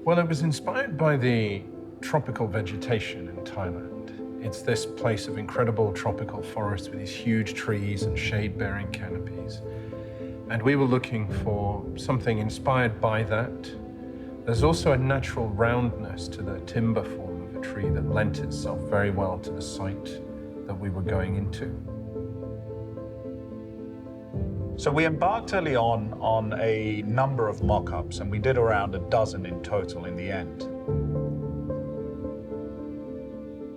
Well, it was inspired by the tropical vegetation in Thailand. It's this place of incredible tropical forest with these huge trees and shade-bearing canopies. And we were looking for something inspired by that. There's also a natural roundness to the timber form of a tree that lent itself very well to the site that we were going into. So we embarked early on a number of mock-ups, and we did around a dozen in total in the end.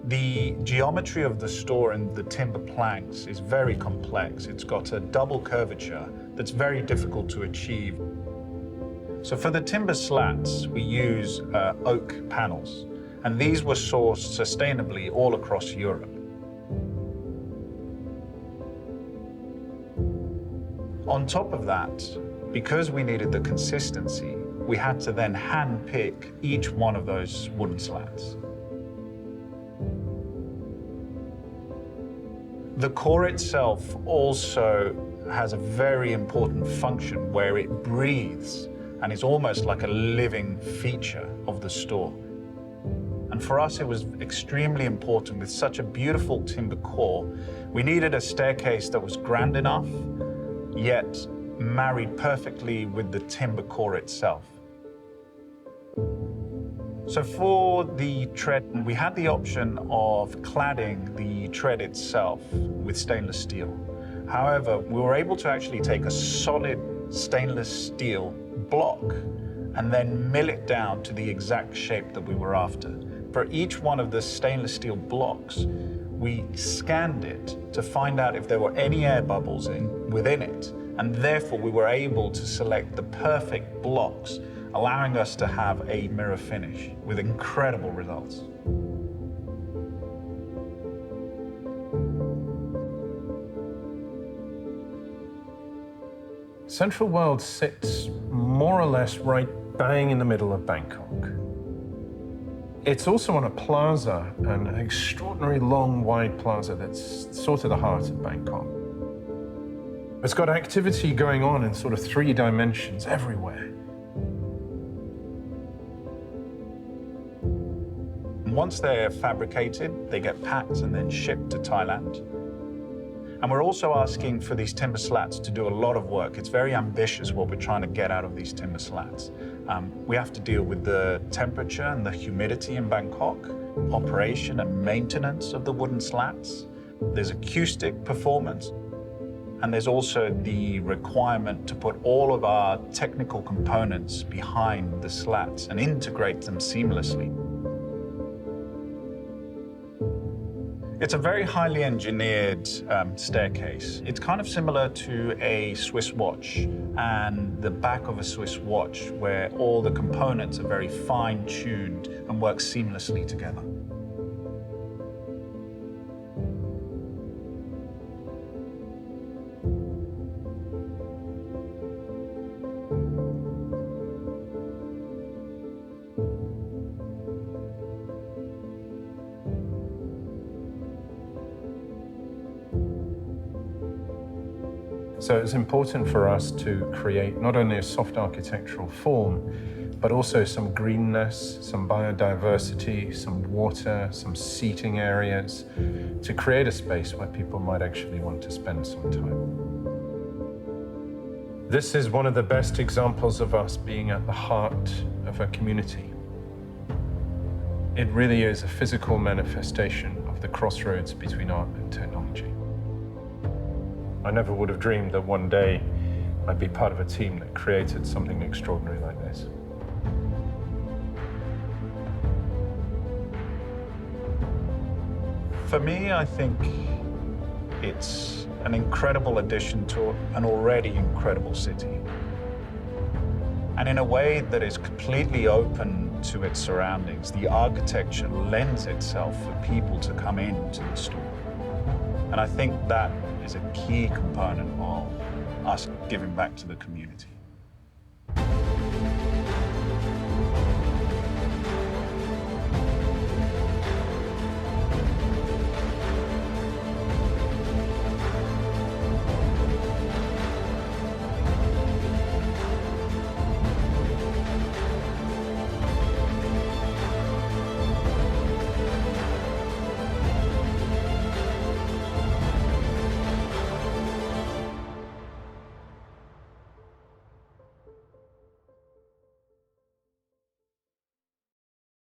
The geometry of the store and the timber planks is very complex. It's got a double curvature that's very difficult to achieve. So for the timber slats, we use oak panels, and these were sourced sustainably all across Europe. On top of that, because we needed the consistency, we had to then hand-pick each one of those wooden slats. The core itself also has a very important function where it breathes and is almost like a living feature of the store. And for us, it was extremely important with such a beautiful timber core. We needed a staircase that was grand enough, yet married perfectly with the timber core itself. So for the tread, we had the option of cladding the tread itself with stainless steel. However, we were able to actually take a solid stainless steel block and then mill it down to the exact shape that we were after. For each one of the stainless steel blocks, we scanned it to find out if there were any air bubbles within it, and therefore we were able to select the perfect blocks, allowing us to have a mirror finish with incredible results. Central World sits more or less right bang in the middle of Bangkok. It's also on a plaza, an extraordinary long, wide plaza that's sort of the heart of Bangkok. It's got activity going on in sort of 3 dimensions everywhere. Once they're fabricated, they get packed and then shipped to Thailand. And we're also asking for these timber slats to do a lot of work. It's very ambitious what we're trying to get out of these timber slats. We have to deal with the temperature and the humidity in Bangkok, operation and maintenance of the wooden slats. There's acoustic performance, and there's also the requirement to put all of our technical components behind the slats and integrate them seamlessly. It's a very highly engineered staircase. It's kind of similar to a Swiss watch and the back of a Swiss watch, where all the components are very fine-tuned and work seamlessly together. So it's important for us to create not only a soft architectural form, but also some greenness, some biodiversity, some water, some seating areas, to create a space where people might actually want to spend some time. This is one of the best examples of us being at the heart of a community. It really is a physical manifestation of the crossroads between art and technology. I never would have dreamed that one day I'd be part of a team that created something extraordinary like this. For me, I think it's an incredible addition to an already incredible city. And in a way that is completely open to its surroundings, the architecture lends itself for people to come into the store. And I think that is a key component of us giving back to the community.